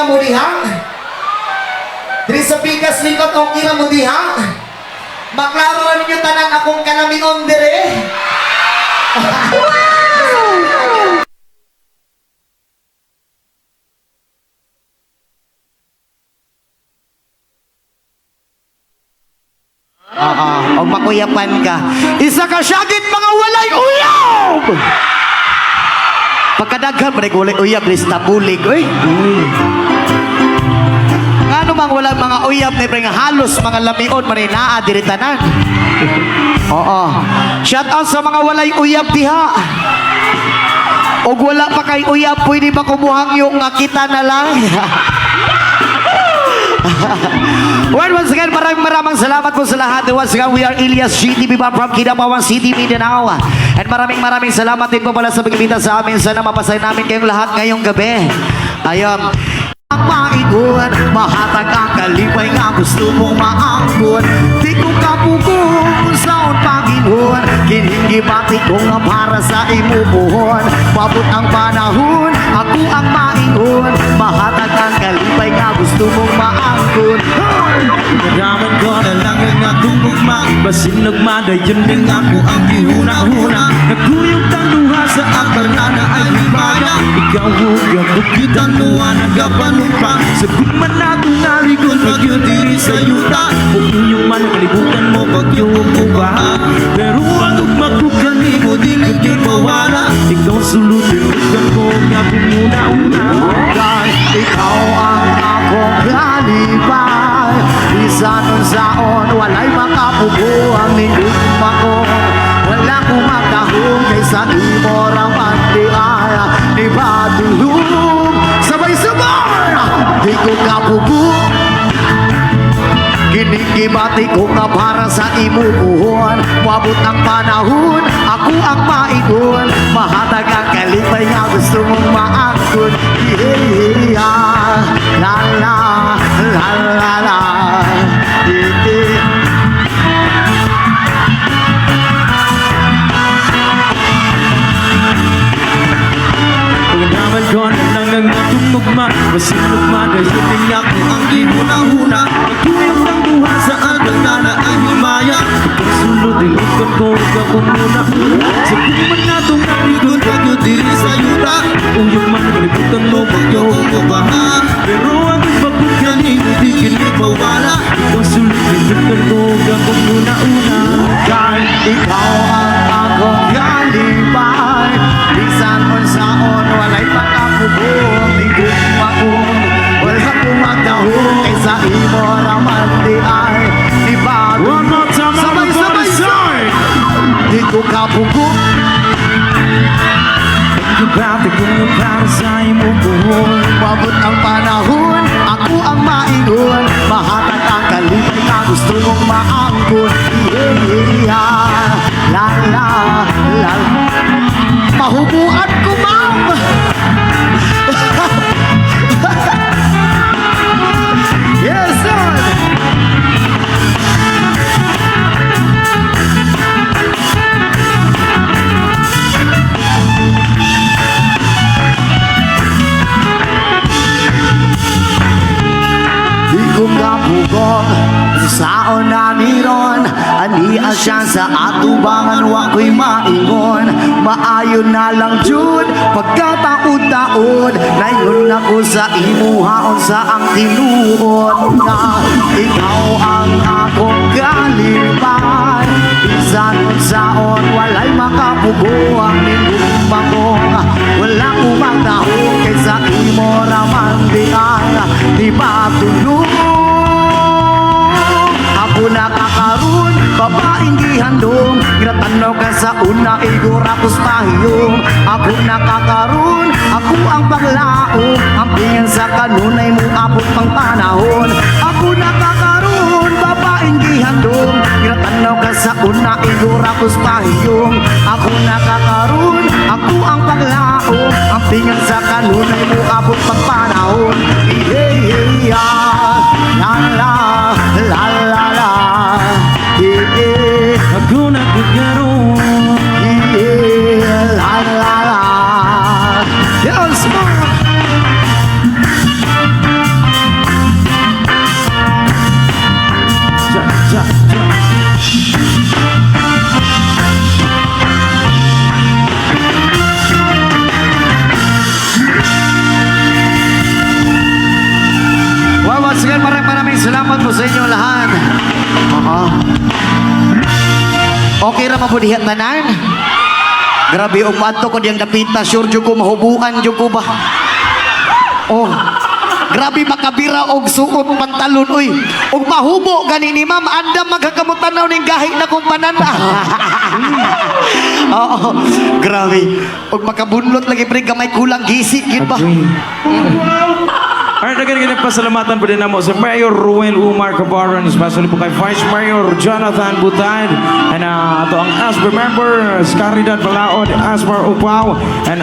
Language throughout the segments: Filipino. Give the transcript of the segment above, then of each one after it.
na mo diha. Diri sa pikas likod okay na mo diha. Maklaro ninyo tanan akong kanamion dire. O makuyapan ka. Isa ka syagit mga walay uyab. Pagkadaghan pa rin walay uyab, lista bulig. Ano mang wala mga uyab na rin halos mga lamion marinaa diritanan. Oo. Shout out sa mga walay uyab diha. O wala pa kay uyab, pwede ba kumuhang yung kita na lang? Well, once again, maraming salamat po sa lahat. Once again, we are Elias GTV from Kidapawan City, Mindanao. And maraming salamat din po pala sa pagkibita sa amin. Sana mapasay namin kayong lahat ngayong gabi. Ayun. Ang maigon, mahatag ang kalipay nga gusto mong maanggon. Di ko kapugong saon Panginoon, kinhingibati ko nga para sa imubuhon. Pabot ang panahon, ako ang maigon, mahatag ang kalipay nga gusto mong maanggon. Naraman ko na lang ang atong ugma, basin nagmadayon din ako ang gihuna-huna. Nagkuyog ang luha sa akar na ay hibaya. Ikaw huwag bukit ang luha nagapanumpa. Sa gugman natong narigon pag-yun diri sa yuta. Kung inyong man kalibutan mo pag-yung ubaha. Pero ang ugmagbukan mo dilig di mawala. Ikaw sulutin bukan ko nga pumuna-una. Kahit ikaw ang akong kalipay, isanon saon walay makapubuang nindong makon. Wala kong makahong kaysa imo raman di ay di ba dulong sabay-sabay. Di ko kapubong, kinigibati ko nga para sa imubuhon. Pabot ang panahon, ako ang maigon, mahatag ang kalipay nga gusto mong maangkon. Yeah, la la la la la. Pagkadaman ko na lang ang atong ugma, basin nagmadayon din ako ang gihuna-huna. Nagkuyog ang buha sa akal na ay himaya. Ikaw suludin ikon ko ikaw muna. Sa kuman nga itong narigon pag-yun diri sa yuta. Uyog man kalibutan mo pag-yung ubaha. Pero ang ipagbukan hindi kinig mawala. Ikaw suludin ikon ko ikaw muna-una. Kahit ikaw ang akong kalipay, bisan mon saon walay makapubuong ligong makong. Wala kong magdahong kaysa imo raman di ay di ba. One more time, sabay-sabay side. di ko kapugong. Pagkabati ko nga para sa imong buhon. Pabot ang panahon, ako ang maigon, mahatag ang kalipay na gusto mong maangkon. Yeah, la la la. Mahubuan ko, ma'am. Yes, sir. Di ko kapugong saon na niron, ania siya sa atubangan wa ko'y maingon. Maayon na lang jud pagkataod-taod, nayon ako sa imuhaon sa ang tinuod na ikaw ang akong kalipay. Bisan saon walay makapugo ang nindong makong. Wala ko magdahong kaysa imo raman di ang di ba tulong. Ako nakakaroon, babaeng gihandong, ginatanaw ka sa una, igurapos pahiyong. Ako nakakaroon, ako ang paglaong, ang pingin sa kanunay mo abot pang panahon. Ako nakakaroon, babaeng gihandong, ginatanaw ka sa una, igurapos pahiyong. Ako nakakaroon, ako ang paglaong, ang pingin sa kanunay mo abot pang panahon. La la la la la. Ako nagkakaroon. La la la. Yes, once again, maraming salamat po sa inyo lahat. Okay ra mabudihan tanan. Grabe, umadto ko diyang napita. Sure dyan ko mahubuan dyan ko ba? Oh, grabe makabira og suot pantalon. Uy, og mahubo gani ni ma'am. Anda magkakamutanaw ning gahi na kong panana. Oo, grabe. Og makabunlot lagi pre gamay kulang gisi gid ba? Alright, again, pasalamatan po din na mo sa Mayor Ruel Umar Cabaran, especially po kay Vice Mayor Jonathan Butad, and ato ang ASBAR members, Caridad Balaod, ASBAR Upaw, and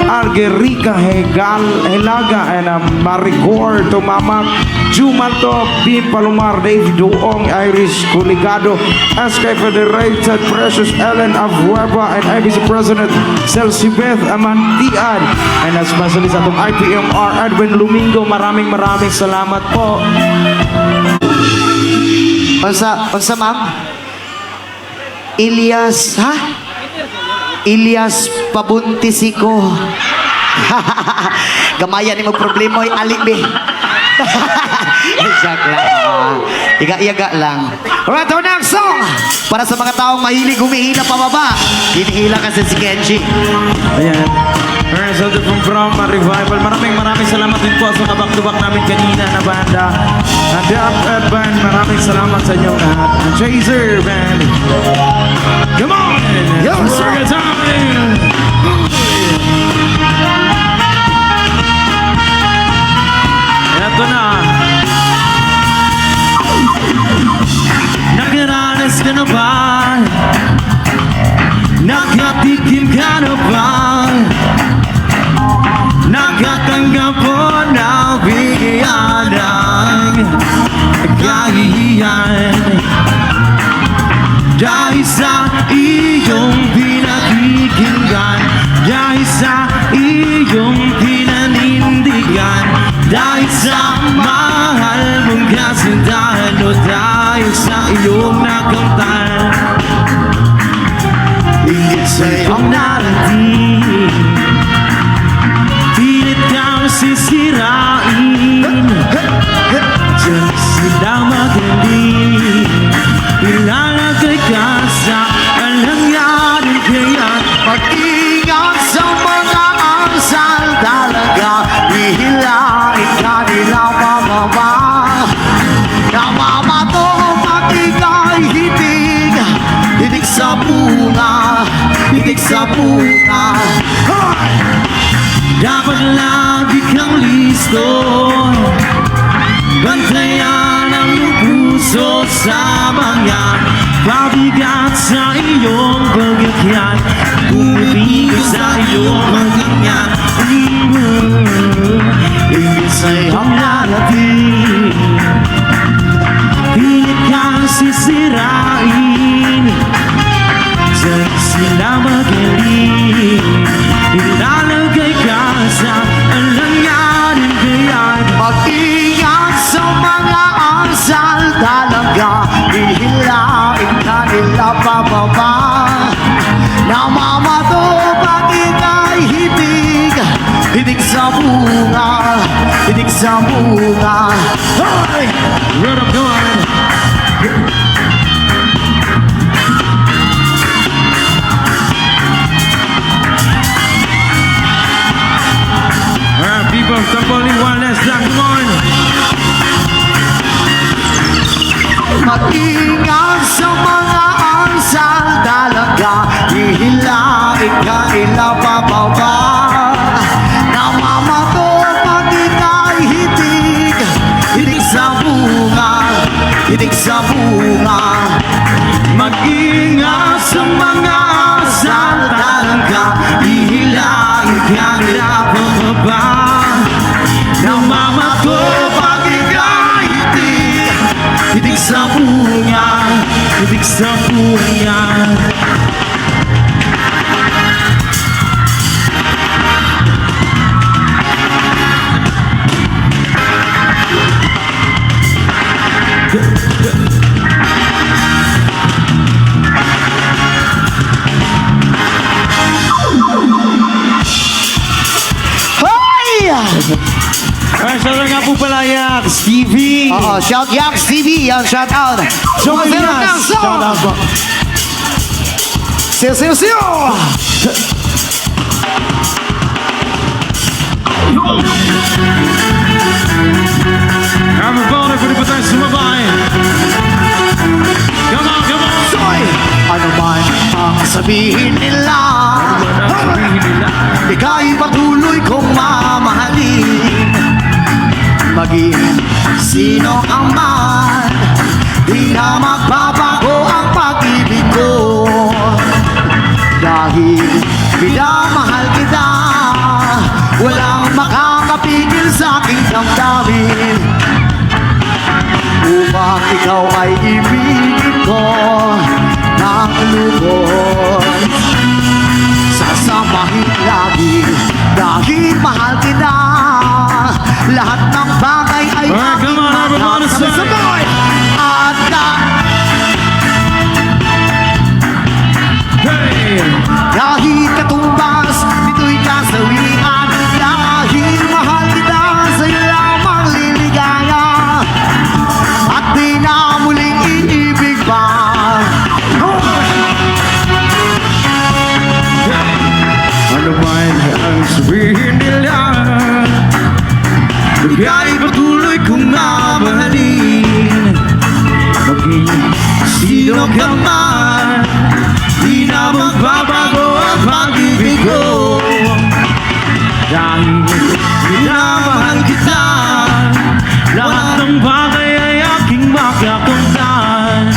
Algerica Helaga, and Maricor Tomamak, Jumalto, Pim Palomar, Dave Duong, Iris Culigado, SK Federated, Precious Ellen Avueba, and IBC President Celsibeth Amantian, and especially sa itong IPMR Edwin Lumingo, maraming salamat po. Unsa ma'am? Ilyas, ha? Ilyas Pabuntisiko. Gamaya ni mo problema ay alibi. Joke lang. Iga-iga lang. Alright, our next song. Para sa mga taong mahilig humihila pababa. Hinihila kasi si Kenji. Ayan. Alright, so from Brahma Revival. Maraming salamat din po sa kabak-tubak namin kanina na banda. And the Up Band, maraming salamat sa inyo lahat. And Chaser Band. Come on! Yes, sir. Burger time! Ito na. Nakaranas ka na ba? Nakatikim ka na ba? Nakatanggap po na bigyan ng kahihiyan dahil sa iyong pinakikinggan, dahil sa iyong pinanindigan, dahil sa mahal mong kasintahan, o dahil sa iyong nakamtan, higit sa iyong narating, pilit kang sisirain, diyan sila magaling, ilalagay ka sa alanganin, kaya Mag-ingat sa mga asal talaga. Hihilain ka nila pababa. Namamato pag ika'y hitig. Hitig sa bunga. Hitig sa bunga. dapat lagi kang listo. Bantayan ang iyong puso sa mga pabigat sa iyong pagkakyan, bumibig sa iyong pagkakyan. Ibig sa iyong narating, pilit kang sisirain, diyan sila magaling, ilalagay ka sa alanganin, kaya Mag-ingat sa mga asal talaga. Hihilain ka nila pababa. Namamato pag ika'y hitig. Hitig sa bunga. Hitig sa bunga. Hoy! Run up, come on. Alright, people, somebody one last time, come on. Mag-ingat sa mga asal talaga. Hihilain ka nila pababa. Namamato pag ika'y hitig. Hitig sa bunga. Hitig sa bunga. Mag-ingat sa mga asal talaga, hihilain ka nila pababa. Namamato pag ika'y hitig, Hitig sa bunga. hitig sa bunga. Hoy! Alright, so nga po pala yan. Yax TV. Oo, shout Yax TV. Yan, shout out. So, Join zero us. lang. So, Shout out po. siyo. Everybody, pwede pa tayo sumabay. Come on, come on. Soy, ano man ang sabihin nila, Ang sabihin nila. ika'y patuloy kong mamahalin. Maging sino ang man, di na magbabago ang pag-ibig ko. Dahil minamahal kita, walang makakapigil sa aking damdamin. Upang ikaw ay ibigin ko ng lubos, sasamahin lagi dahil mahal kita. Lahat ng bagay ay Alright, come on, everybody, say it. sabay. At Hey! kahit katumbas, nito'y kasawian. Dahil mahal kita, sa'yo lamang liligaya. At di na muling iibig pa. Ano man ang sabihin nila, ika'y patuloy kong mamahalin. Maging sino ka man, di na magbabago ang pag-ibig ko. Dahil minamahal kita, lahat ng bagay ay aking makakamtan.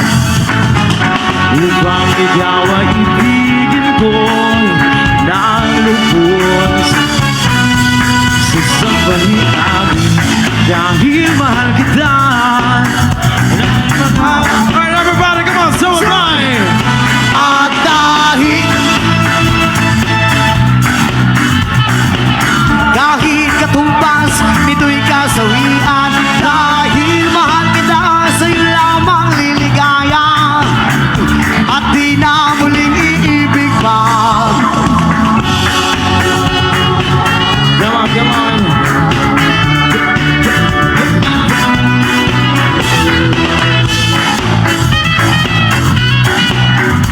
Upang ikaw ay ibigin ko ng lubos, sasabahin namin dahil mahal kita. Alright, everybody, come on, so am I. At kahit katumbas, nito'y kasawian. Dahil mahal kita, sa'yo lamang liligaya. At di na muling iibig pa. Come on, come on.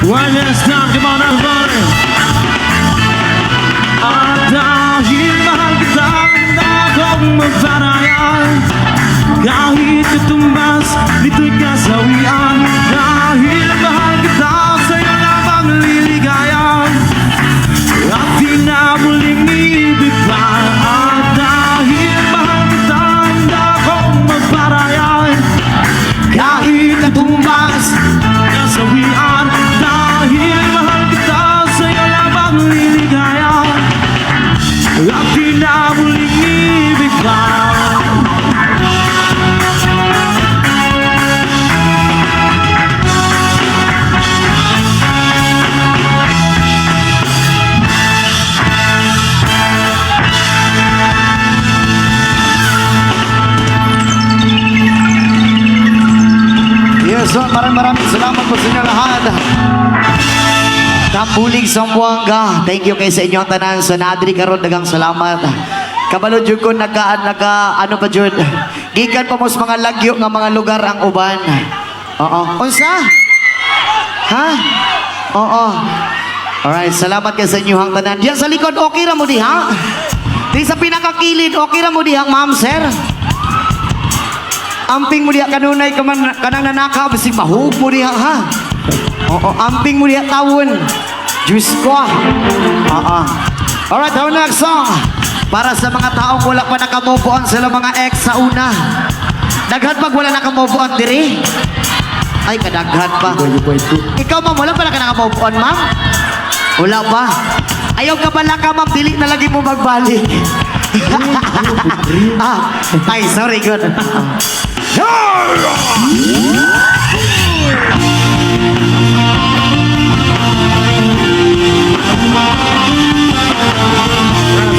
One last time, come on, everybody. At dahil mahal kita, na akong magpanayan. Kahit katumbas, nito'y kasawian. Dahil mahal kita, sa'yo lamang liligayan. At di na muling ibig pa. At dahil mahal kita, na akong magpanayan. Kahit katumbas, Kasawian, dahil mahal kita, sa'yo lamang liligayan. At di na muling ibig pa. yes, so, maraming salamat po sa inyo lahat. Kampulig Sambuanga, thank you kay sa inyong tanan sa Nadri karon, dagang salamat. Kabalo jud ko ano pa jud. Gikan pa mo sa mga lagyo nga mga lugar ang uban. Oo. Unsa? Ha? Oo. Alright, salamat kay sa inyong tanan. Diyan sa likod okay ra mo diha? Di sa pinakakilid okay ra mo diha, ma'am, sir? Amping mo diha kanunay ka man kanang nanakaw bisig mahug mo diha, ha? Oo, amping mo diha tawon. Diyos ko. Oo. Alright, our next song. Para sa mga taong wala pa nakamove on sila mga ex sa una. Daghan pag wala nakamove on diri. Ay, kadaghan pa. Ikaw, ma'am, wala pa na ka nakamove on, ma'am? Wala pa. Ayaw ka pala ka, ma'am. Dili na lagi mo magbalik. Ay, sorry, good.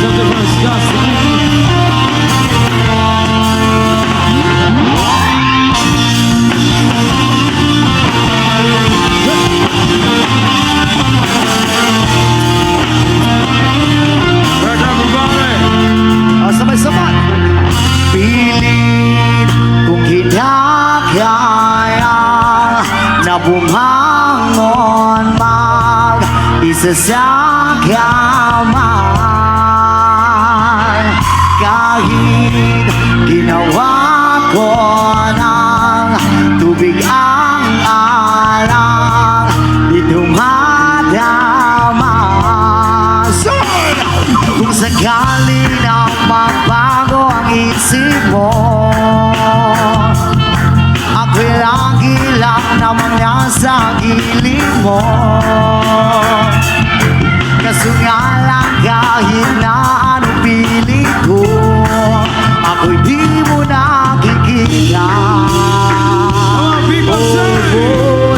Something from disgusting. Right, everybody. Sabay-sabay. Pilit bumangon mag-isa sa kamay. Kahit ginawa ko ng tubig ang alang, di dumadama. Kung sakali na magbago ang isip mo, ako'y lagi lang naman nasa gilid mo. Kaso nga lang kahit na anong pilit ko, ako'y di mo nakikita.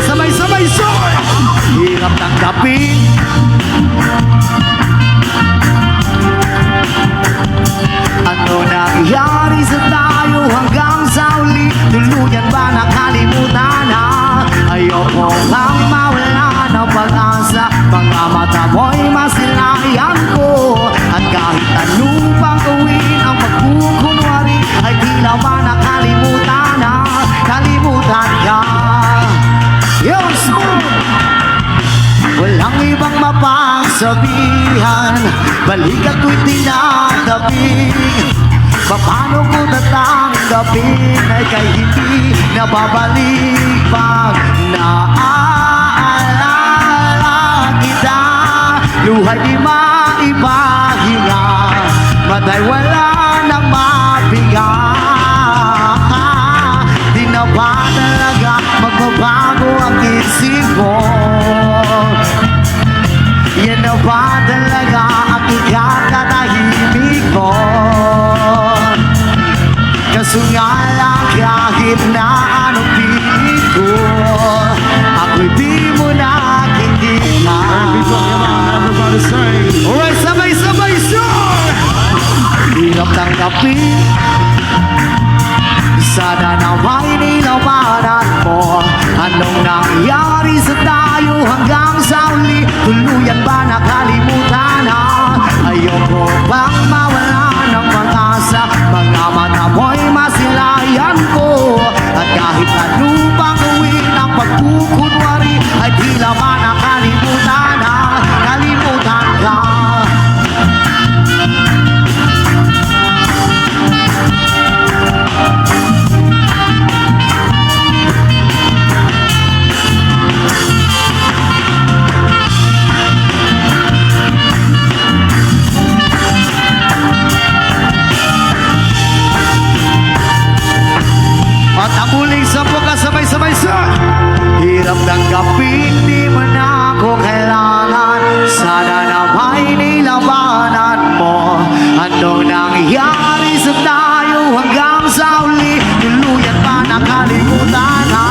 Sabay-sabay soy! Hirap tanggapin. Ano nangyari sa tayo hanggang sa uli? Tuluyan ba nakalimutan na? Ayoko bang mawala ng pag-asa? Mga mata mo'y masilayan ko. At kahit ano pang gawin ang pagkukunwari, ay tila ba nakalimutan na? Kalimutan ka. Yo, smooth! Walang ibang mapagsabihan, balikat ko'y tinatapik. Paano ko tatanggapin ay kay hindi nababalik pag naaalala kita? Luhay di maipahinga, matay wala nang mabiga. Di na ba talaga magbabago ang isip mo? Yan na ba talaga ang ikakatahimik mo? Kaso nga lang kahit na anong pilit ko, ako'y di mo nakikita. Everybody say, Alright, sabay-sabay sure! Hirap tanggapin. Sana nawa'y nilabanan mo. Anong nangyari sa tayo hanggang sa uli? Tuluyan ba nakalimutan na? Ayoko bang mawala ng pag-asa? Mga mata mo'y masilayan ko. At kahit ano pang gawin ang pagkukunwari, ay tila ba nakalimutan na? Kalimutan ka. At ang muling sampo ka sabay-sabay sa hirap tanggapin, di mo na ako kailangan. Sana na may nilabanan mo. Anong nangyari sa tayo hanggang sa uli? Tuluyan pa nakalimutan na?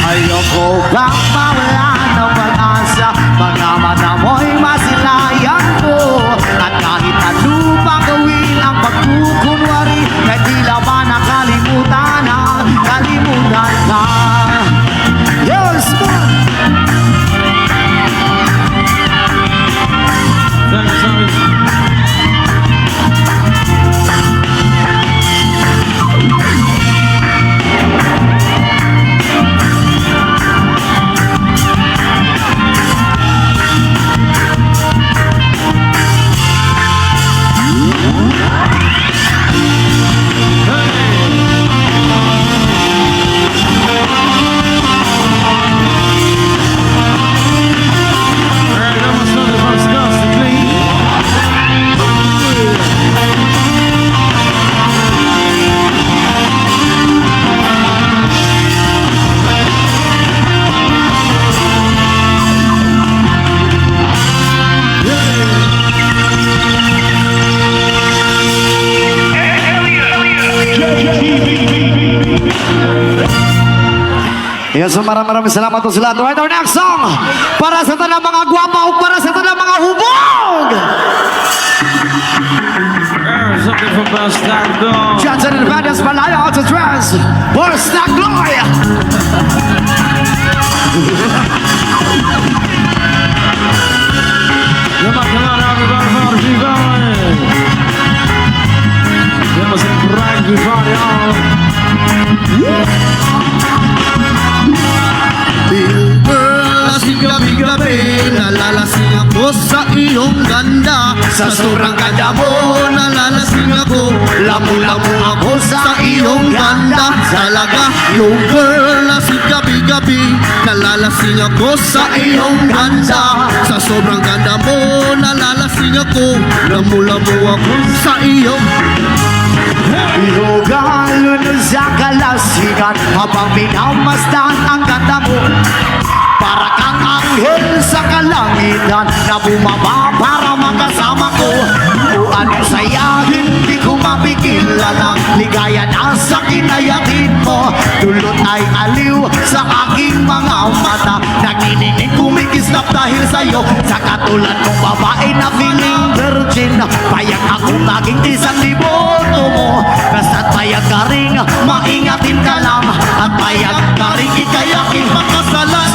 Ayoko bang mawala ng pag-asa? Mga mata mo'y masilayan ko. At kahit ano pang gawin ang pagkukunwari, kahit tila ba nakalimutan na? Kalimutan ka. Yo, smooth! Yes, so maraming salamat po sa lahat. Right, our next song, para sa tanang mga gwapa o para sa tanang mga hubog! something from Bastardo. Johnson and Vandas Malaya out to dress for Snack Glory! Come on, everybody, keep going. Vamos a entrar en Feel ako sa iyong ganda. Sa sobrang ganda mo, nalalasing ako. Lamu-lamu ako sa iyong ganda. Talaga, yo girl, lasing gabi-gabi. Nalalasing ako sa iyong ganda. Sa sobrang ganda mo, nalalasing ako. Lamu-lamu ako sa iyong Ilogalo na sa kalasingan habang minamasdan ang ganda mo. Para kang anghel sa kalangitan na bumaba para makasama ko. O ano saya, hindi ko mapigilan. Ligaya na sa kinayatid mo. Dulot ay aliw sa aking mga mata. Nagininig kumikislap dahil sa'yo. Sa katulad mong babae na feeling virgin. Payag akong maging isang liboto mo. Basta't payag ka rin, maingatin ka lang. At payag ka rin, ikay aking makasalan.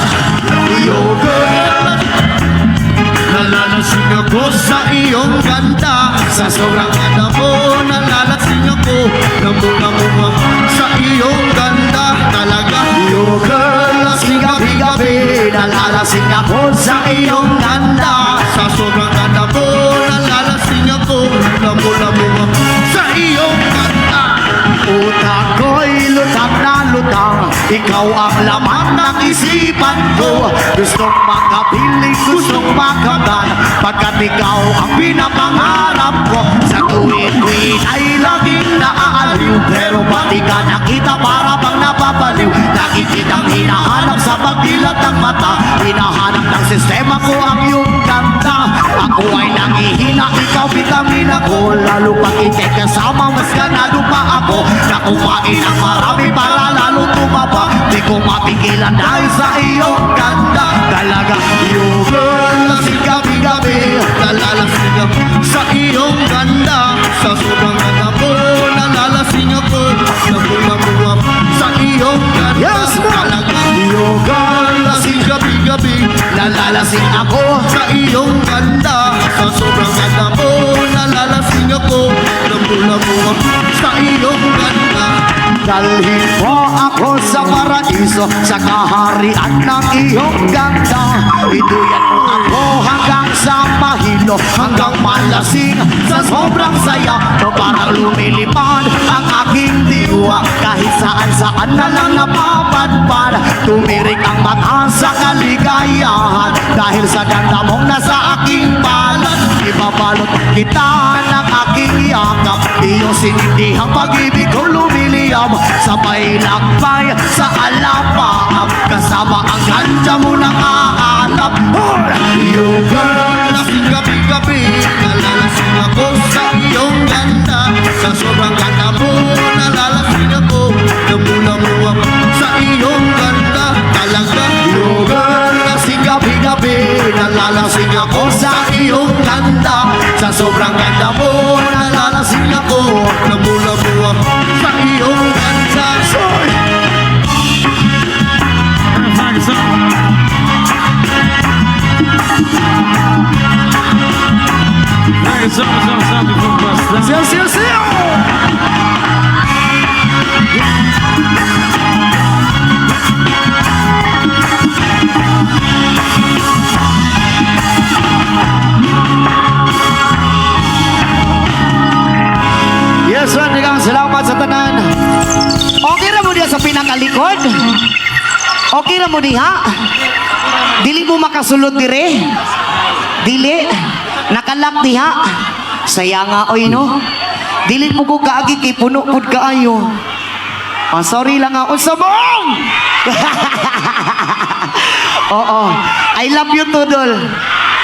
Yo girl, nalalasing ako sa iyong ganda. Sa sobrang ganda mo, nalalasing ako. Lamu-lamu ako sa iyong ganda. Talaga, yo girl, lasing gabi-gabi. Nalalasing ako sa iyong ganda. sa sobrang ganda mo, nalalasing ako. Lamu-lamu ako sa iyong ganda. Utak ko'y lutang na lutang. Ikaw ang laman ng isipan ko. Gustong makapiling, gustong makamdan. Pagkat ikaw ang pinapangarap ko. Sa tuwid-tuwid ay laging naaaliw. Pero pati ka nakita para bang napapaliw. Lagi kitang hinahanap sa pagdilat ng mata. Hinahanap ng sistema ko ang iyong ganda. Ako ay nangihina, ikaw vitamin ako. Lalo pag ikay kasama, mas ganado pa ako. Na kumain ang marami para lalo tumaba. Di ko mapigilan dahil sa iyong ganda. Talaga, you girl, lasing gabi-gabi. Nalalasing ako sa iyong ganda. Sa sobrang ganda mo, nalalasing ako. Lamu-lamu ako sa iyong ganda. Yes, mo! Talaga, You girl, lasing gabi-gabi. nalalasing ako. Sa iyong ganda. Sa sobrang ganda mo, nalalasing ako. Lamu-lamu ako sa iyong ganda. Dalhin mo ako sa paraiso, sa kaharian ng iyong ganda. Iduyan mo ako hanggang sa mahilo, hanggang malasing sa sobrang saya. No, parang lumilipad ang aking diwa, kahit saan na lang napapadpad. Tumirik ang mata sa kaligayahan, dahil sa ganda mong nasa aking balat. Ibabalot kita ng aking yakap, iyong sinindihang pag-ibig ko lumiliyab. Sabay lakbay sa alapaap, kasama ang ganda mo nang aanap. You girl, Lasing gabi-gabi, nalalasing ako sa iyong ganda. Sa sobrang ganda mo, nalalasing ako. Lamu-lamu ako sa iyong ganda. Talaga, you girl, lasing gabi-gabi. Nalalasing ako sa iyong ganda. Sa sobrang ganda mo, nalalasing ako. lamu-lamu ako sa iyong ganda. Siyo, siyo, siyo! Yes, man, ikaw, salamat sa tanan. Okay na mo diya sa pinakalikod? Okay na mo diha? Dili mo makasulod dire? Dili? Nakalak diha? Saya nga, oy, no? Dili mo ko kaagi kay puno pud kaayo. Ah, sorry lang nga. Unsa mo? Oo. I love you, Tudol.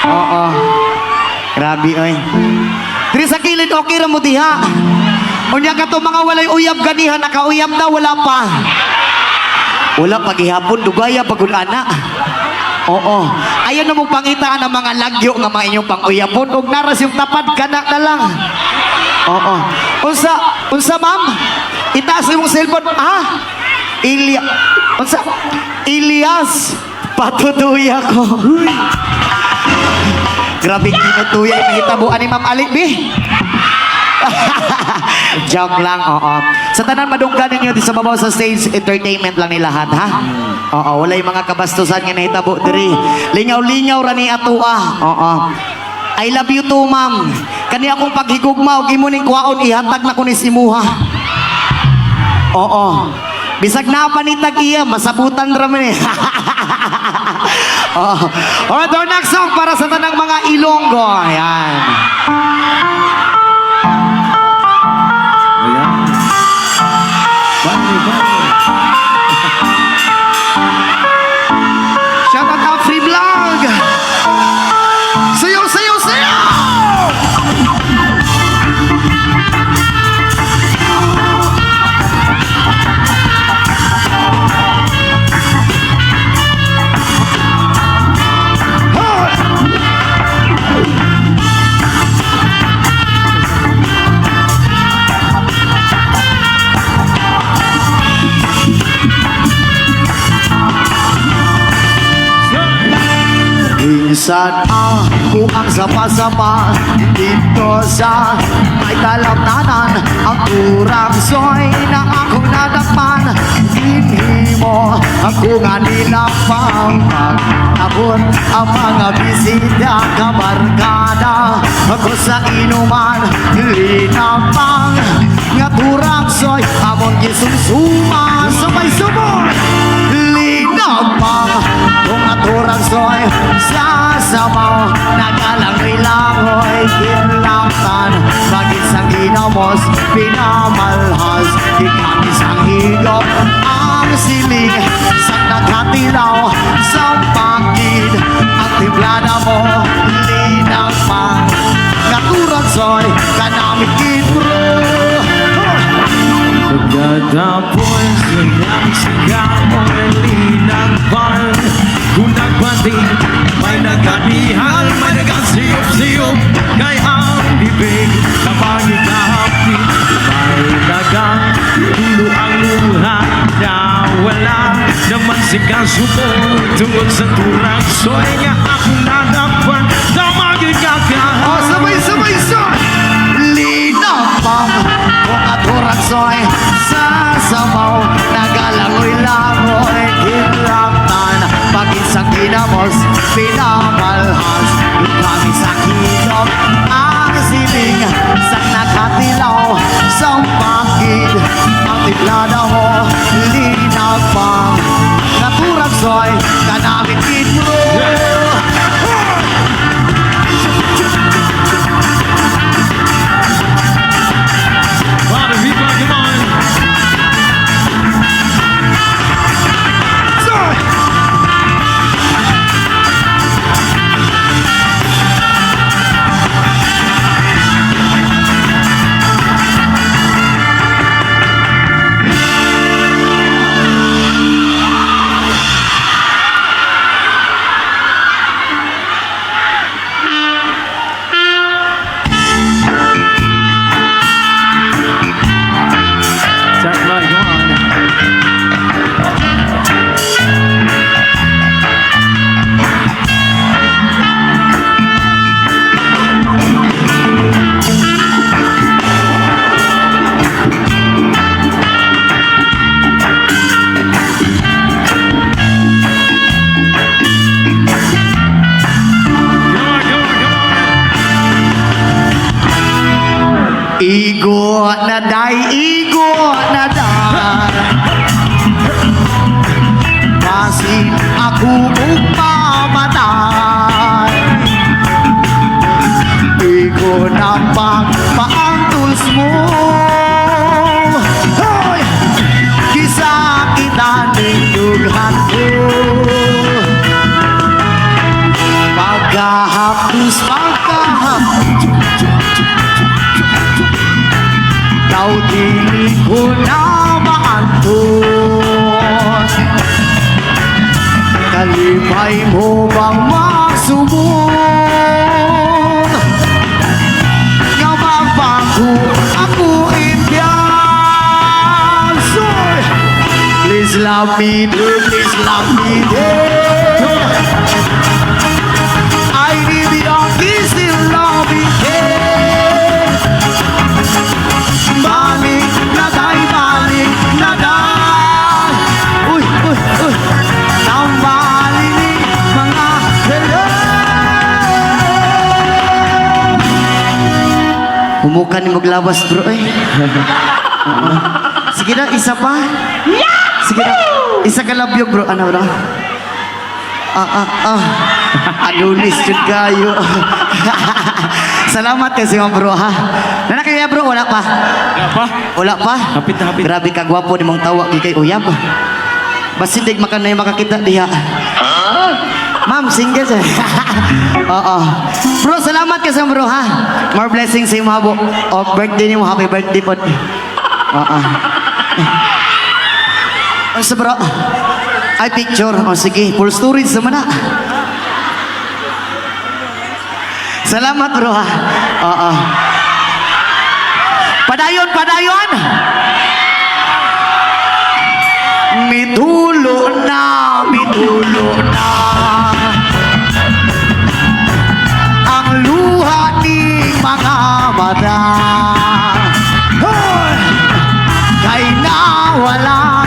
Oo. Grabe, oy. Diri sa kilid, okay ra mo diha. Unya ka to mga walay uyab ganihan, nakauyab na, wala pa. Wala pagihapon, dugaya pagod ana. Oo. Ayaw na mong pangitaan ang mga lagyo nga mga inyong pang-uyapon. Huwag naras yung tapad ka na lang. Oo. Unsa ma'am? Itaas yung cellphone. Ah? Elias. Patutuya ko. Grabe tinutuya yung mahitabuan ni Ma'am Alip, Joke lang, oo. Sa tanan madunggan ninyo di sa babaw sa stage, entertainment lang ni lahat, ha? Oo, wala yung mga kabastusan nga nahitabo diri. Lingaw-lingaw ra ni atua. Oo. I love you too, ma'am. Kani akong paghigugma og imo ning kuwaon ihatag na ko ni simuha. Oo. Bisag na panitag iya, masabutan ra man eh. Oh. Alright, our next song para sa tanang mga Ilonggo. Ayan. Ayan. Bye. Shout out to Free Vlog. Sayo, sayo, sayo! Minsan ako ang sama-sama dito sa may talamnanan. Ang kurang soy na akong nadakpan. Hindi mo ako nga nilapang pag-abot ang mga bisita kabarkada. Ako sa inuman, linapang nga kurang soy amon gisumsuma. Sabay-sabay linapang kung aturang soy sa samaw nagalangoy-langoy kinlangtan bagit sa ginamos pinamalhas ikami sa higop ang siling sa nagkatilaw sa pangkid ang timplada mo linapang naturang soy kanamit kitro. Pagkatapos ng sigaw mo'y linagpan. Kung nagbanting, may nagkanihan, may nagkasiyop-siyop. Kay ang bibig na pangitahapin, may nagkatulo ang luha na wala naman sikasuko. Tungkol sa turang soy nga akong nadakpan, tamagin kakahan. Oh, sabay-sabay soy! Linapang kung aturang soy sa samaw nagalangoy-langoy kinlangtan bagit sa ginamos pinamalhas yung kami sa kilom ang siling sa nakatilaw sa pangkid ang tiplada mo linapang naturang soy kanamit kitro. Party people, come on. Chat like on. Igo na day, igo na day. Basin ako magpamatay. Igo na pagpaantuls mo. Hoy! Kisa kita nindughan ko. Pagkahapos, daw dili ko na maantos. Kalipay mo bang magsubok? Nga magbago ako Indian. So, please love me, dear, please love me, dear. I need the donkey still loving care. Namukan ni maglawas bro eh. Oo. Sige na, isa pa. Sige na, isa ka labyog bro. Ano bro? Anulis yun kayo. Salamat kasi mga bro ha. Nanakaya bro, wala pa. Wala pa? Wala pa? Hapit na hapit. Grabe ka gwapo ni mong tawa kay uyab. Basindig makanay makakita diha. Ma'am, single siya. Oo. Bro, salamat ka sa bro ha. More blessings sa imo habo. O birthday niyo, happy birthday po. Oo. O sa bro. Ay, picture. O sige, full storage naman na. Salamat bro ha. Oo. Padayon, padayon! Mitulo na, mitulo na ang luha ni mga mata. Hoy! Kay nawala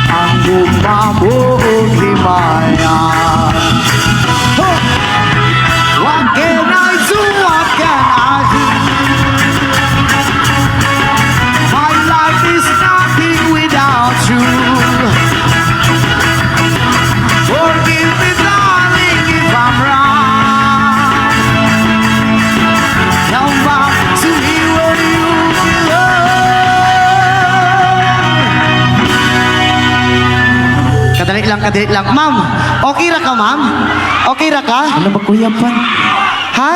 ang gumabog limayan. Hoy! What can I do? What can I do? My life is nothing without you. Forgive me, darling, if I'm wrong. Come back to me where you belong. Kadali lang. Ma'am, okay ra ka, ma'am? Okay ra ka? Ano ba kuya pan? Ha?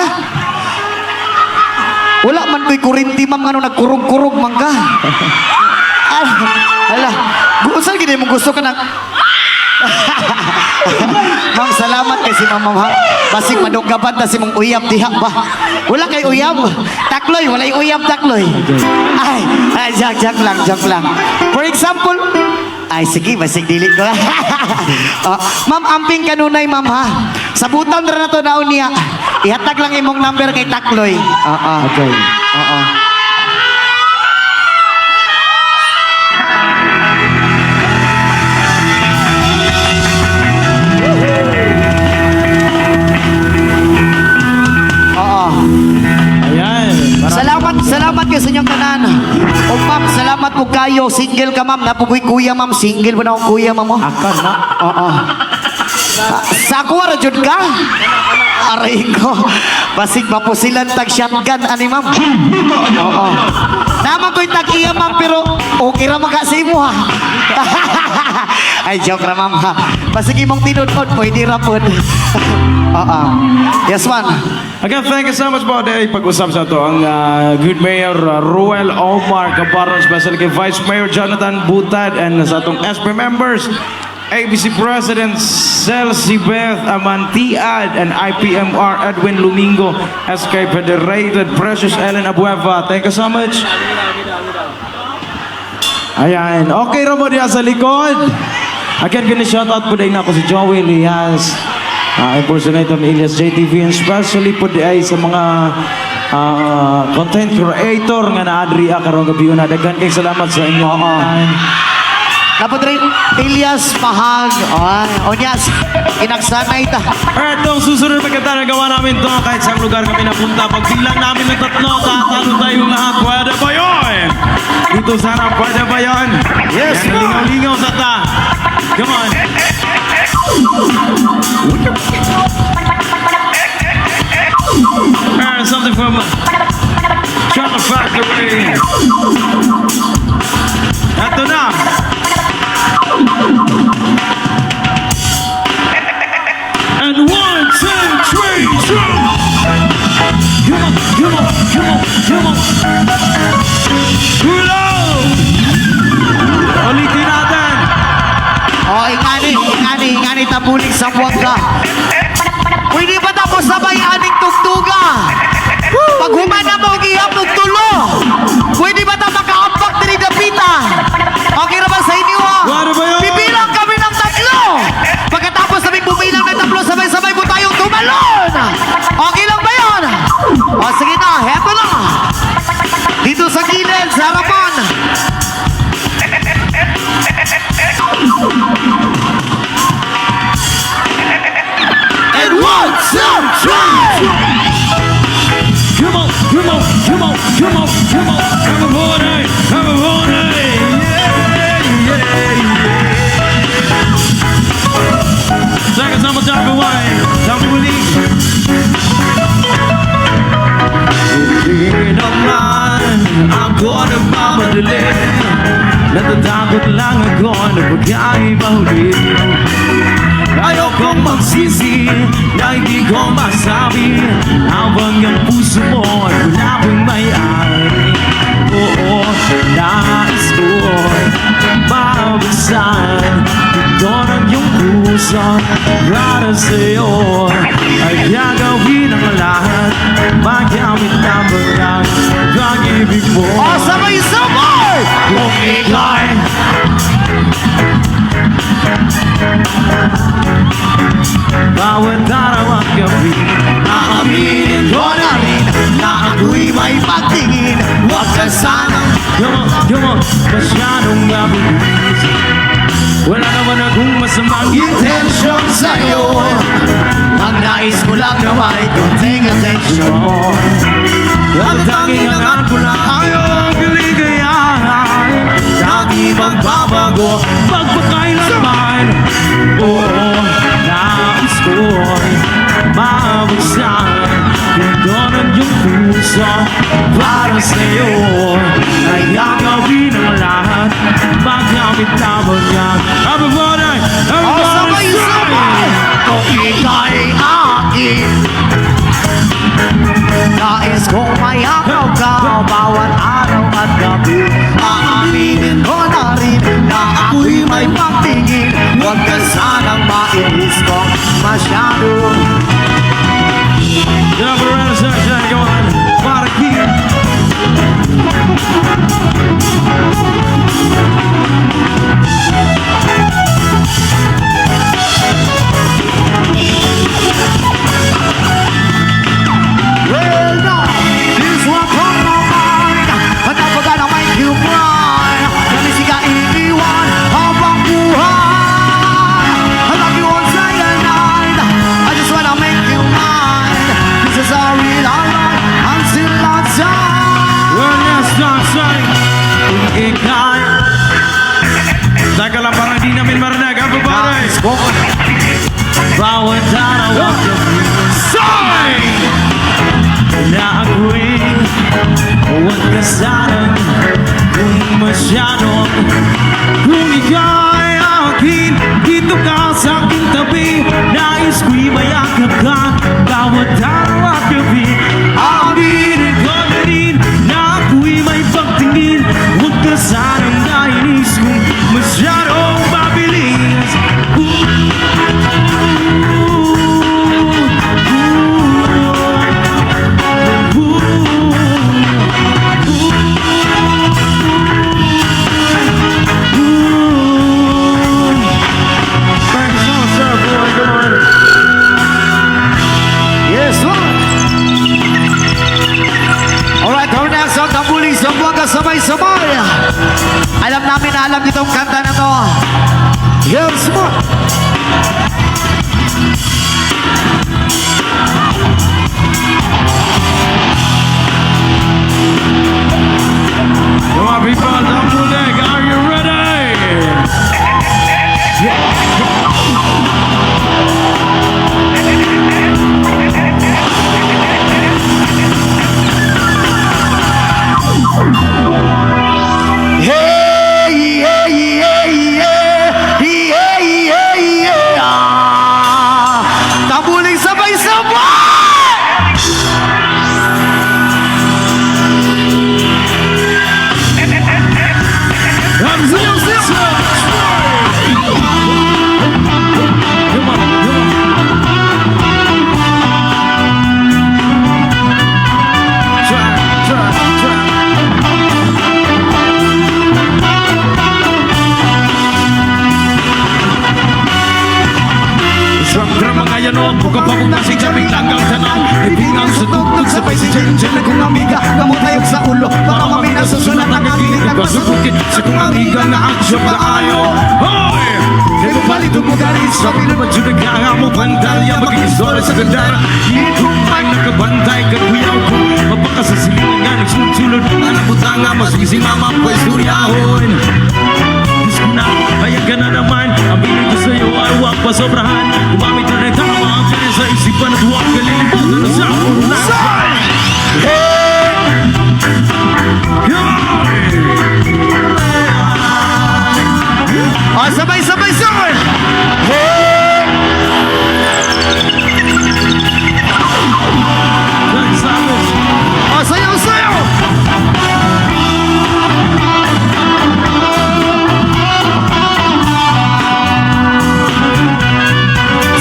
Wala man ko'y kurinti, ma'am, ano, nagkurog-kurog man ka. Hala, saan gini mo gusto ka ng... Ma'am, salamat kasi ma'am, ha. Basig madugaban na si mong uyab, diha ba? Wala kay uyab. Takloy, wala yung uyab, takloy. Ay, joke lang. For example, ay, sige, basig dilit ko. Ma'am, amping kanunay, ma'am, ha. Sabutan na to daw niya. Ihatag lang imong number kay Takloy. Okay. Oo. Ayan. Salamat kayo sa inyong tanan. O ma'am, salamat po kayo. Single ka ma'am. Napugoy kuya ma'am. Single mo na akong kuya ma'am mo. Akan na. Oo. Sa ako, rajud ka? Aray ko. Basig mapusilan tag shotgun, ani ma'am. Oo. Naman ko'y tag-iya ma'am, pero okay ra magkasi mo ha. Ay, joke ra ma'am ha. Basig imong tinudod, pwede ra po. Oo. Yes, man. Again, thank you so much po dahil pag-usap sa ito ang good Mayor Ruel Omar Cabaron, especially kay Vice Mayor Jonathan Butad and sa atong SP members, ABC President Celsi Beth Amantiad and IPMR Edwin Lumingo, SK Federated Precious Ellen Abueva. Thank you so much. Ayan. Okay ra mo diya sa likod. Again, gini-shoutout po dahil na ako si Joey Lias. Impersonator ni Elias JTV, and especially po di ay sa mga content creator nga naadri karong gabi na daghan kay salamat sa inyo. Dapat rin, Elias Mahag. Onyas, inagsanay ta. Alright, itong susunod pagkata na gawa namin to kahit sa lugar kami napunta. Pagbilang namin ng tatlo, tatalo tayong lahat. Pwede ba yun? Dito sana, pwede ba yun? Yes, yan, lingaw-lingaw sa ta. Come on. Something from Chocolate Factory. Ito na. And 1, 2, 3, 2. Come on. Reload. Ulitin natin. Ingani tabuling sa buwag ka. Pwede ba tapos sabay aning tugtuga? Pag humana mo, gihap ng tulo. Pwede ba ta makaampak din dapita? Okay naman sa inyo ha? Ano ba yun? Bibilang kami ng tatlo. Pagkatapos namin bumilang ng tatlo, sabay-sabay po tayong tumalon. Okay lang ba yun? O sige na, heto na. Dito sa gilid, sa harapan. And 1, 2, Come on, come on, come on, come on, come on. Have a party, have a party. Yeah, yeah. Second number, time away. Time to release. Hindi naman ako nagmamadali. Natatakot lang ako na pagkaiba ulit. Ayokong magsisi na hindi ko masabi habang ang puso mo ay wala pang may-ari. Oo, nais ko'y mabuksan ito ng iyong puso para sa'yo ay gagawin ang lahat magamit na barang pag-ibig mo. Oh, sabay-sabay! Kung ika'y bawat araw at gabi, Aaminin ko na rin na ako'y may pagtingin. Huwag ka sanang come on, masyadong mabilis. Wala naman akong masamang intensyon sa'yo. Ang nais ko lang na may konting atensyon mo. Ang tanging angat ko lang ay ang kaligayahan. Lagi magbabago, magpakailanman. Oo, nais ko'y mabuksan ito ng iyong puso para sa'yo ay gagawin ang lahat magamit lamang yan. Everybody, everybody, sabay-sabay! Kung ika'y akin, nais kong mayakaw ka bawat araw at gabi. Aaminin ko na rin na ako'y may pagtingin. Huwag ka sanang mainis kong masyado. get up around the sunshine, go on, para here. Well, now, this one from my mind. I'm never gonna make you cry. Kasi ka iiwan habang buhay. I love you all day and night. I just wanna make you mine. This is our real life until I die. Well, let's start saying, kung ika'y teka lang, parang di namin marinig, everybody. Bawat araw at gabi, say na ako'y huwag ka sanang kung masyadong. Kung ika'y akin, dito ka sa aking tabi. Nais ko'y mayakap ka bawat araw at gabi. Aminin ko na rin na ako'y may pagtingin. Huwag ka sanang nainis kung masyadong mabilis. Yes, Lord. Alright, our next song, Tambuli sa Buwaga Sabay-Sabay. Alam namin na alam itong kanta na to. Yes, Lord. Come on, people, Tambulig, are you ready? Hey, hey, hey, yeah. Hey, hey, yeah. Tambulig sabay-sabay! I'm zero, zero. Come on, come on. Try. Siyempre mga yanong, buka pa kung nasi jabing langgang tanong. Ibingang sa tugtog, sabay si Jen na kung amiga. Kamutayog sa ulo, baka mamina sa sulat ang akilig. Nagpasukit sa kung amiga na ang siyang kaayo. Hoy! Nagpapalit ang magaling sa pinapadyo nagkanga mo pandalya maging istorya sa gandara Ito ay nakabantay kaguyaw ko Mapakasasilingan nga nagsulod Alam mo tanga masising mama pa istoryahon Diyos ko na, hayag ka na naman Ang bilang ko sa'yo ay huwag pasobrahan Gumamit na rin tama ang kanya sa isipan At huwag kalilimutan na sa ulan Oh, sabay-sabay, sir! Oh, sayaw, sayaw!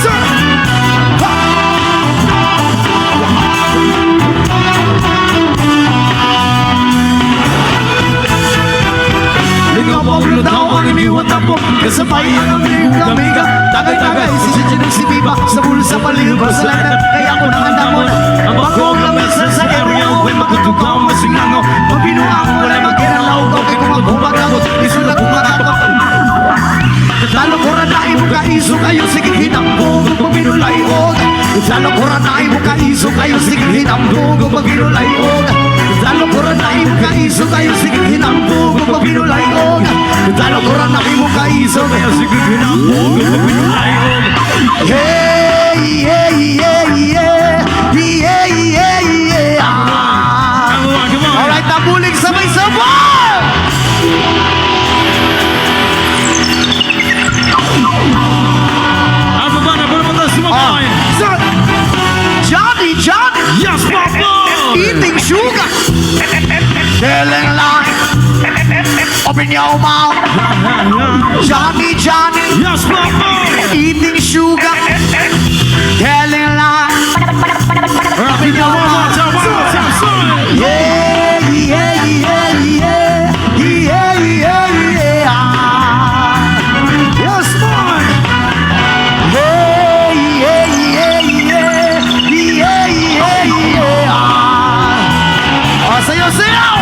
Sir! Ligaw po ang lutaw ang iniwan na po Kasabay ang amiga Tagay-tagay, sisitsinong si Biba sa bulsa palibas sa lahat. Kaya ako nakanda mo na. Ang bagong lamesa sa area Huwag magtutugaw masingangaw Mabinuang wala magkinalaw ko kay kung magbumagangot. Isulat kong makatot. Talo ko ranay mo ka iso kayo sige hinambog kung binulayog. Talo ko ranay mo ka iso kayo sige hinambog kung binulayog. Talo ko ranay mo ka iso kayo sige hinambog kung binulayog. Talo ko ranay mo ka iso kayo sige hinambog kung binulayog. Hey, yeah, yeah, yeah, yeah, yeah, yeah. Alright, tabuling sabay-sabay! Ang baba na para mataas sumakain Sir, Johnny, Johnny, Yes, Papa! eating sugar, telling lie, open your mouth. Johnny, Johnny, Yes, Papa! eating sugar, telling lie, open your mouth. Yeah, yeah, yeah, yeah, yeah, yeah, yeah. Yes, boy. Yeah, yeah, yeah, yeah, yeah, yeah, yeah. Oh, sayaw, sayaw.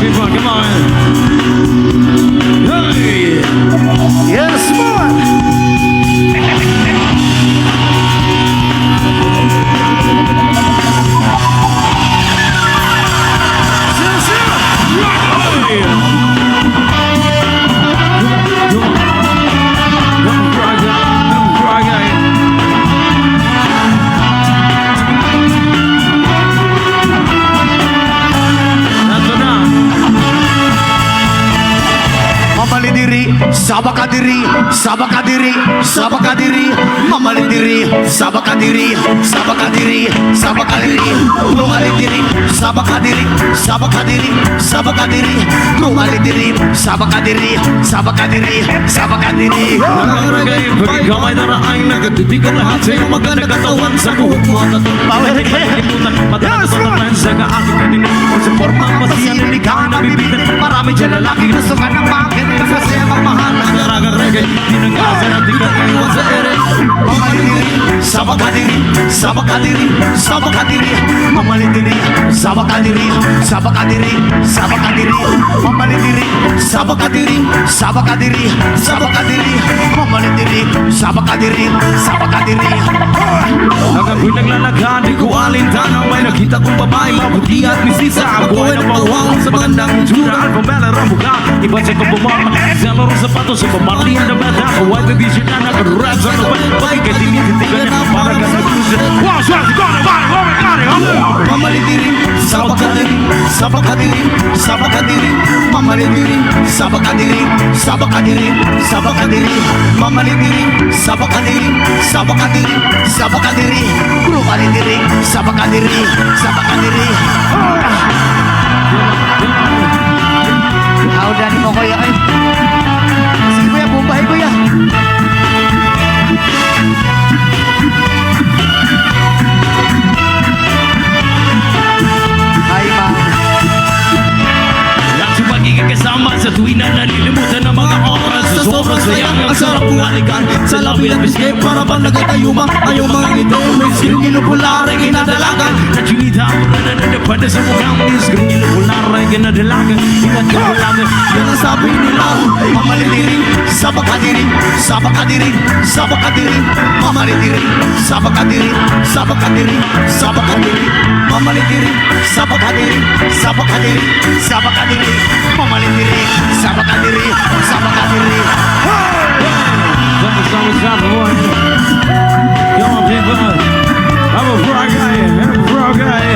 People, come on! Hey! Yes, boy. Mamalidiri, sabakadiri, sabakadiri, sabakadiri, mamalidiri, sabakadiri, sabakadiri, sabakadiri, lumalidiri, sabakadiri, sabakadiri, sabakadiri, lumalidiri, sabakadiri, sabakadiri, sabakadiri. Nakaragay, pagkamay na raay Nagtitigan lahat sa iyong maganda katawan Sa buhok mo at atong Pawalik ka. Kalimutan, madalas Yes, ko Lord. naman Sa kaaking kanilang Sa forma pasiyan Pasiyan ikaw na bibitin. Marami dyan lalaki gusto ka ng bakit. Kasi magmahal. Nagaragang reggae Di nang asa na di ka iwan sa ere mamalidiri, sabakadiri, sabakadiri, sabakadiri, mamalidiri, sabakadiri, sabakadiri, sabakadiri, mamalidiri, sabakadiri, sabakadiri, sabakadiri, mamalidiri, sabakadiri, sabakadiri. Hanggang ko'y naglalakad, di ko alintana. May nakita kong babae, mabuti at misisa. Ako ay napawang sa magandang itsura. Alphabela, rambuka, iba sa kumpumama. Zelo rin sapatos, sa pamalihan na bata. Kawai na di siya na nakarurat sa nabay. Bakit kaya tinititigan niya para ka naglusa. Wow, swear to God, oh my God, Mamalidiri, sabakadiri, sabakadiri, sabakadiri, mamalidiri, sabakadiri, sabakadiri, sabakadiri, mamalidiri, sabakadiri, sabakadiri, sabakadiri, kurumalidiri, sabakadiri, sabakadiri. Audan mo kuya ay. Sige kuya, bumpahin kuya. Ay ma'am. Lahat sa pagiging kasama sa tuwing na nalilimutan ng mga oras. Sa sobrang sayang ang sarap kong halikan. Sa labi at biscuit para bang nagkatayuma. Ayaw mga ngiti, may screen ilupulare kinadalagan. At yung itaw na nananapada sa mukhang may screen ilupulare kinadalagan. Kinadalagan, yan ang sabi nila. Mamalidiri, sabakadiri, sabakadiri, sabakadiri, mamalidiri, sabakadiri, sabakadiri, sabakadiri, mamalidiri, sabakadiri, sabakadiri, sabakadiri, mamalidiri, sabakadiri, sabakadiri. Thank you so much, everyone. Come on, people. I'm a frog guy. I'm a frog guy.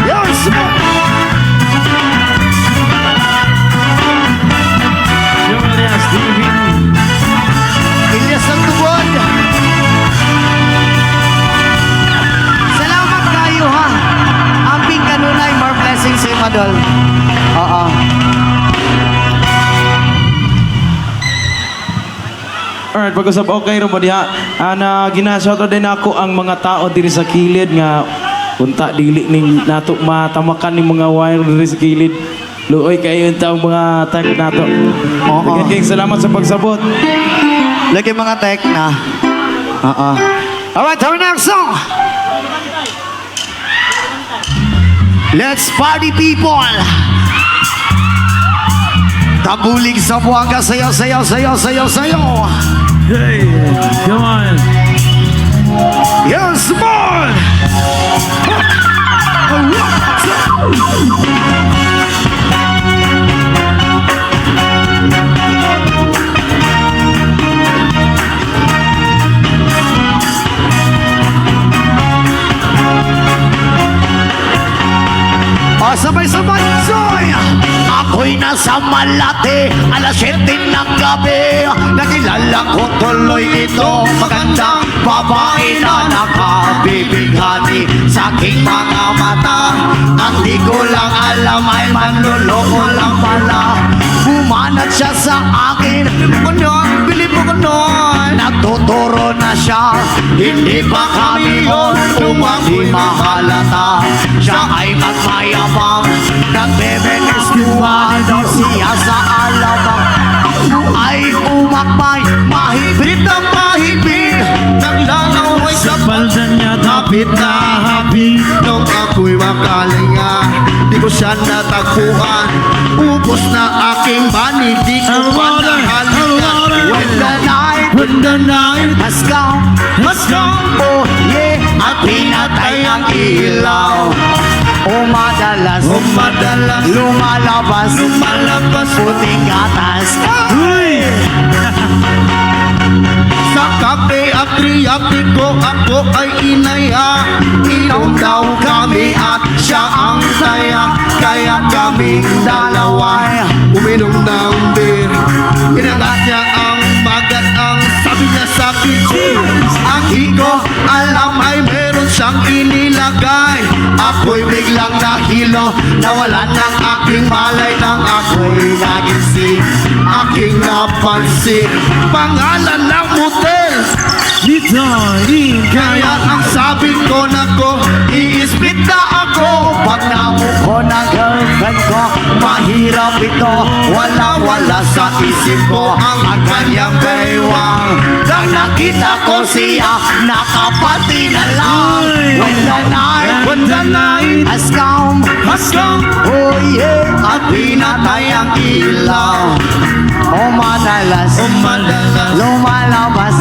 Yes, Julius TV. Ilyas ng tubod. Salamat kayo ha. Amping kanunay, more blessings sa Madol. Oo. Alright, pag-usap okay rin mo diha. Ana ginashoutout din ako ang mga tao diri sa kilid nga unta dili ning nato matamakan ning mga wire diri sa kilid. Luoy kayo ang mga tag nato. Oo. Daghang kayong salamat sa pagsabot. Lagi mga tek na. Oo. Alright, our next song. Let's party people. Tabulig sa buwanga, sayaw, sayaw, sayaw, sayaw, sayaw. Hey, come on. Yes, boy! O, sabay-sabay, Soy! Ako'y nasa Malate, alas 7 ng gabi. Nakilala ko tuloy ito, magandang babae na nakabibighani sa aking mga mata. Ang di ko lang alam ay manluloko lang pala. Bumanat siya sa akin, bilib mo ko nun. Nagtuturo na siya, hindi pa kami yun. Di mahalata, siya ay magmayabang. Nagbebenestuhan daw siya sa alabang. Ay umakbay, mahigpit na mahigpit. Naglalaway sa Balda niya hapit na hapit. Nung ako'y makalinga, di ko siya natagpuan. Ubos na aking bani, di ko pa nakalinga. When the night has come, oh yeah, at pinatay ang ilaw. Madalas lumalabas puting gatas. Sa kape at riyati ko ako ay inaya. Inom daw kami at siya ang saya. Kaya kaming dalawa uminom ng beer. Inagat niya ang bagat, ang sabi niya sa akin, cheers. Ang hiko alam ay meron siyang inilagay. Ako'y biglang nahilo, nawalan ng aking malay nang ako'y nagising. Aking napansin, pangalan ng motel. Dito, di Kaya ang sabi ko na ko, iispit na ako. Pag namuko ng girlfriend ko, mahirap ito. Wala sa isip ko ang kanyang baywang. Nang nakita ko siya, nakapati na lang. When the night has come, oh yeah, at pinatay ang ilaw. O madalas, lumalabas,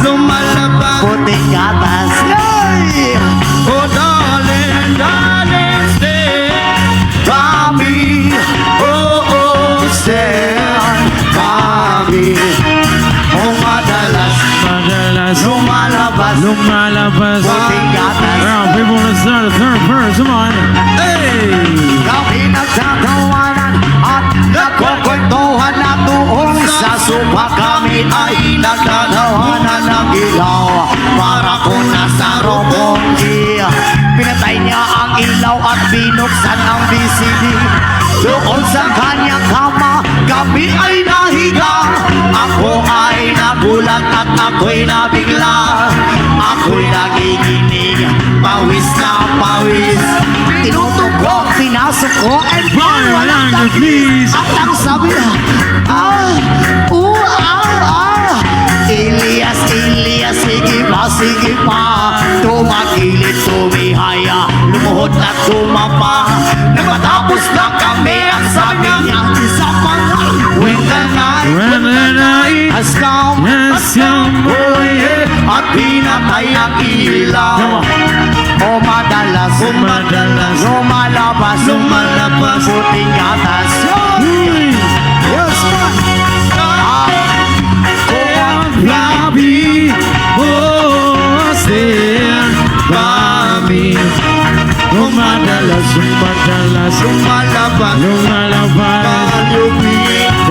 puting gatas. Yay! Oh darling, darling, stay by me. Oh, stay by me. Oh madalas, lumalabas. puting gatas. Now, people want to start the third verse. Come on. Hey! Kami nagtatawanan at nagkukwentuhan na tuong sa sopa. Kami ay nagtatawanan ng ilaw. Para kung nasa robonggi, pinatay niya ang ilaw at binuksan ang VCD. Doon sa kanyang kama, kami ay nahiga. Ako ay nagulat at ako'y nabigla. Ako'y nagiginig, pawis na pawis. Tinutok ko, pinasok ko, and Fire walang alarm, please. at ang sabi na, Elias, sige pa. Tumagilid, tumihaya, lumuhod at tumapa. Nang matapos na kami, ang sabi niya, isa pa nga. When the night has come, oh yeah, at pinatay ang ilaw. O madalas, lumalabas, puting gatas. Yes, man. Gabi, oh, stand by me. Lumadalas, lumalabas.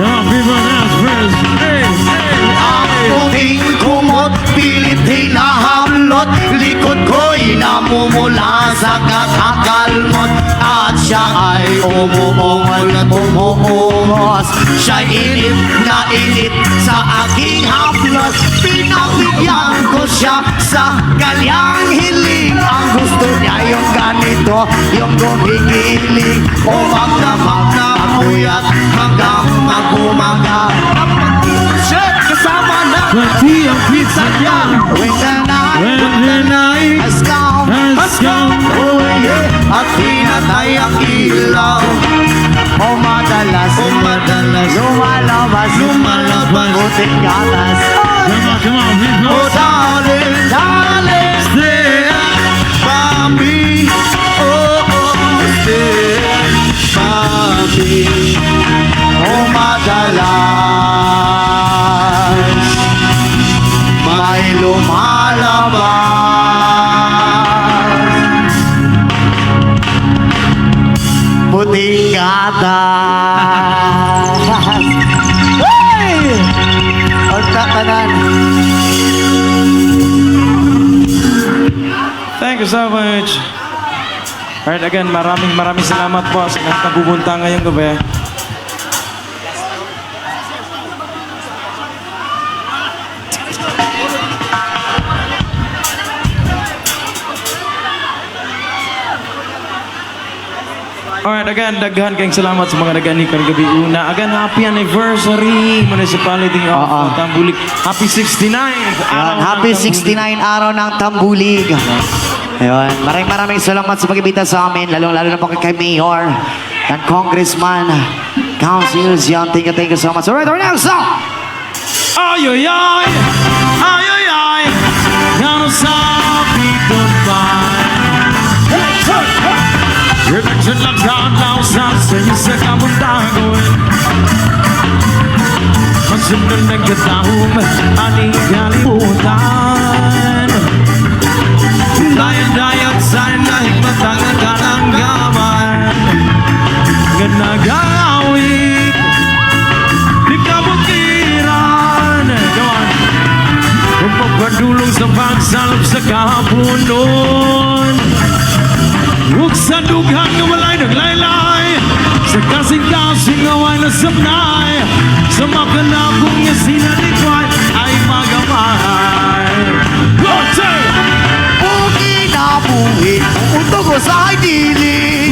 Come on, people, dance first. Hey, Ang hey, puting kumot, pilit hinahamlot. Likod ko'y namumula sa kakakalmot. At siya ay umuungol at umuungos. Siya'y init na init sa aking haplos. Pinagbigyan ko siya sa kanyang hiling. Ang gusto niya yung ganito, yung gumigiling. O magdamag na puyat hanggang mag-umaga. Napag-iusip kasama na Pati ang pizza niya. When When the night has come, has come. oh yeah, at pinatay ang ilaw. O madalas, lumalabas, puting gatas. Come on, people. Oh darling, Stay. by me. Oh, stay by me. Oh madalas, may lumalabas, puting gatas. Hey! Pagtatanan. Thank you so much. Alright, again, maraming salamat po sa lahat na pupunta ngayong gabi. Alright, again, daghan kayong salamat sa mga nag-anikang gabi una. Again, happy anniversary, Municipality of Tambulig. Happy 69th Yan, happy 69 araw ng Tambulig. Ayun, maraming salamat sa pag-ibita sa amin, lalo na po kay Mayor and Congressman, Councilors, yan. Thank you so much. Alright, our next song. Ay, ay, ay, ay, ay, ay, gano'n sabi goodbye. Reduction lang sa adlaw sa sa'yo sa kamundagon. Masunod ng katahom, aning kalimutan. Dayan-dayan sa'yo na hikmatang ang kalanggaman. Ganagawin, di ka bukiran. Go on. magpadulong sa pagsalop sa kahaponon. Huwag sa dughan nga walay naglaylay, sa kasing-kasing nga way nasabnay, sa makanakong nga sinalikway ay magamay. Go, sir! Kung inabuhin kung tugo sa dili,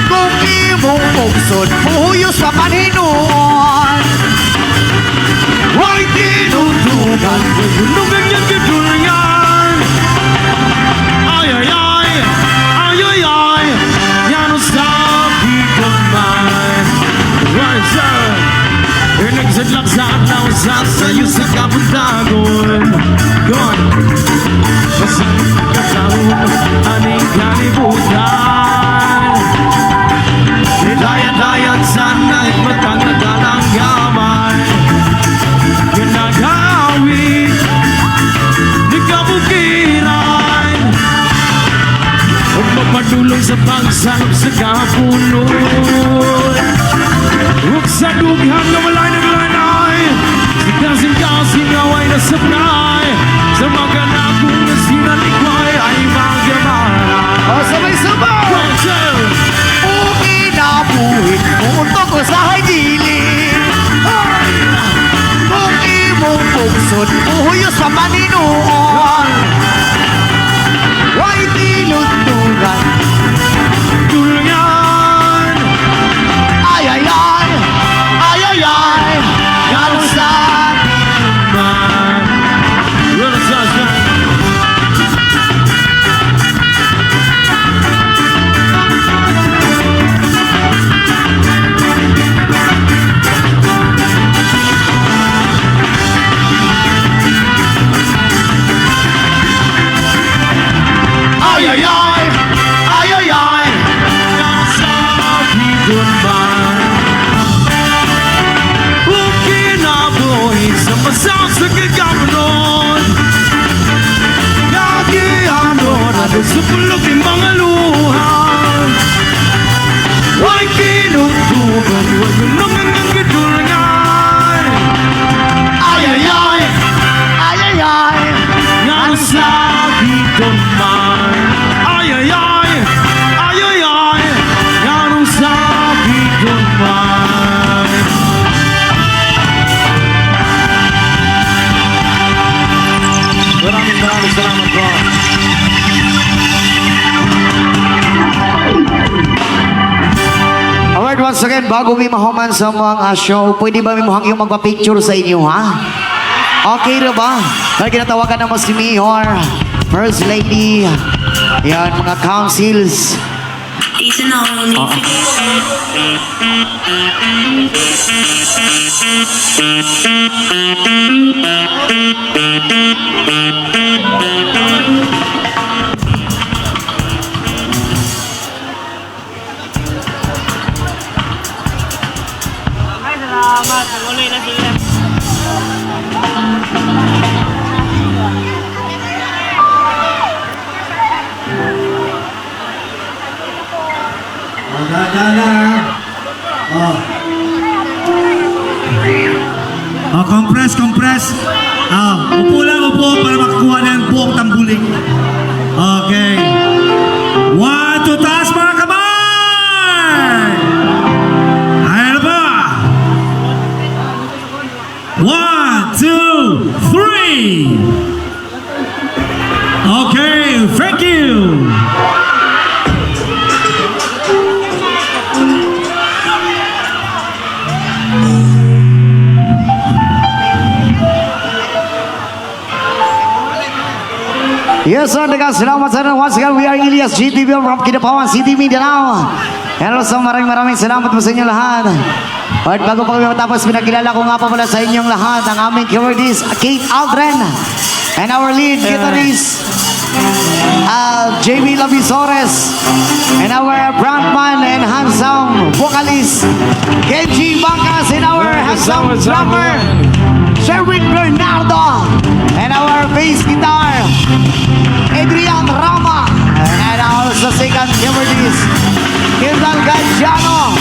kung imong pugsod puhuyos sa Panginoon, Huwag tinutugan, nungan niyang kitulangan. Ay, ay, ay, ay, ay, ay, yan ang sabi ko man. Right, sir. Nagsadlak sa ataw sa sayo sa kapuntagon. Gone. Basta katawag, aning kalibutan. Dayat-dayat sana at matangadalang gamay. Ginagawin ni kabukiran, huwag magpadulong sa pagsalop sa kapunon. Huwag sa dughan na walay naglanay, sa kasing-kasing away na sabnay, sa maganakong na sinalikway ay magamay. o sabay-sabay. Roger! Kung inabuhin kung tugo sa dili, kung imong pugsod puhuyos sa Panginoon, huwag tinutugan. Tulangan! Ay, ay, ay, ay, ay, ay, ganun sa Man, well, it's us, man. ay, ay, ay, ay, ay, ay. Nasabi doon man, huwag kinabuhin sa masang sa kagamunon. Kagiano na doon sa pulog ng mga luha. Huwag kinutugan, huwag naman ang gitulangan. Ay, ay, ay, ay, ay, ay. Nasabi doon man, ay ay ay, ay ay ay, yanong sabi doon man. Maraming salamat po. Alright, once again, bago may mahuman sa mga show, pwede ba may muhang yung magpa-picture sa inyo, ha? Okay na ba? Dahil kinatawagan naman si Mayor, First Lady, yan, mga councils. Isa na ako Ay, salamat. Uli na sila. Oh, compress. Upo lang, upo para makakuha ng buong tambuling. Okay. 1, 2, taas mga kamay! Ayan na ba? 1, 2, 3! Okay, thank you! Yes, sir. Salamat sa once again. We are Elias GTV from Kidapawan City, Mindanao. Hello, so maraming salamat po sa inyo lahat. At bago pa kami matapos, pinakilala ko nga pa pala sa inyong lahat ang aming keyboardist, Kate Aldren. And our lead guitarist, JB Lavisores. And our frontman and handsome vocalist, Kenji Bangkas. And our handsome drummer, Sherwin Bernardo. And our bass guitar, Adrian Rama. And also second keyboardist, Kendall Gagliano.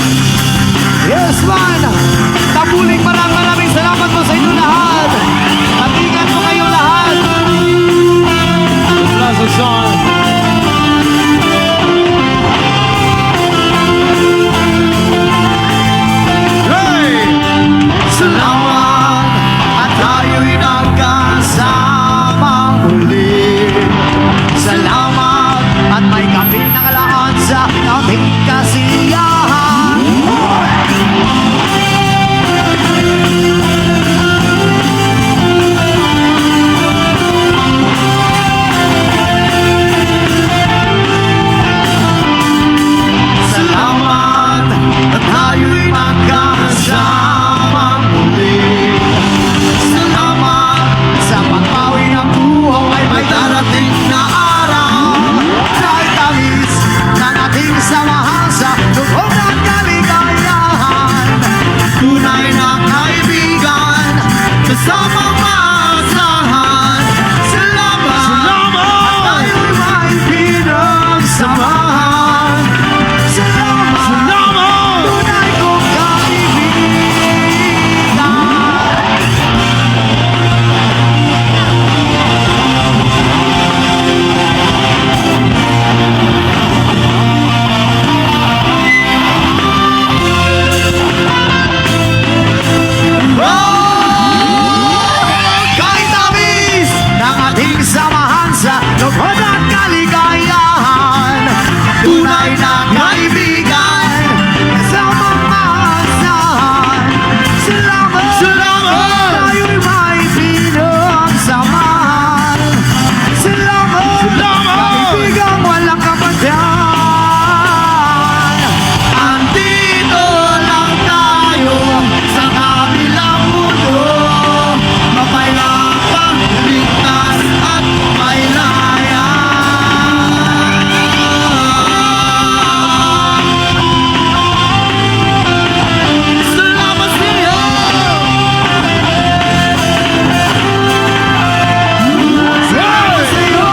Yes man, tabuling maraming salamat po sa inyo lahat. At ingat po Luzon. Hey! Salamat at tayo'y nagkasama muli. Salamat at may kapit na kalaan sa ating kasiyahan. Salamat at tayo'y magkasama muli. Salamat sa pagbawi ng buhay may darating na araw. Dahil tamis ng ating samahan sa loob ng kaligayahan. Tunay na kaibigan, kasamang maasahan. Salamat, at tayo'y may pinagsamahan. Salamat, tunay kong kaibigan. Kahit tamis ng ating samahan sa loob ng kaligayahan. Tunay na kaibigan, kasamang maasahan. Salamat, tayo'y may pinagsamahan. Salamat, kaibigang walang kapatyan. Andito lang tayo sa kabilang mundo. Mapayapa, ligtas at may laya. Salamat sa iyo. Salamat sa iyo.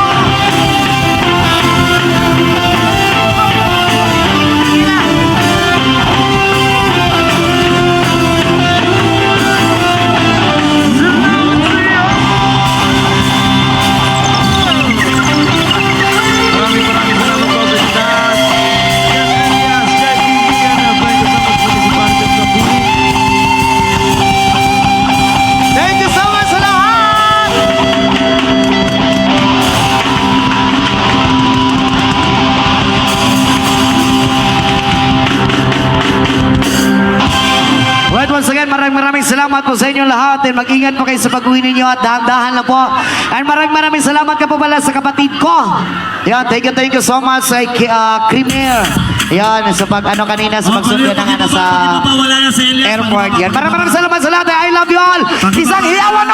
Maraming salamat po sa lahat. Yes, kaibigan, thank you so much for this part of the movie. Thank you so much sa lahat! Right, once again, maraming salamat po sa inyong lahat and mag-ingat po kayo sa pag-uwi ninyo at dahan-dahan lang po. And maraming salamat ka po pala sa kapatid ko. Yan, thank you so much sa Creamier. Yan, sa pag-ano kanina, sa pagsundo na nga nasa Wala na sa Elias. airport. Yan, maraming salamat sa lahat. I love you all. Isang hiyawan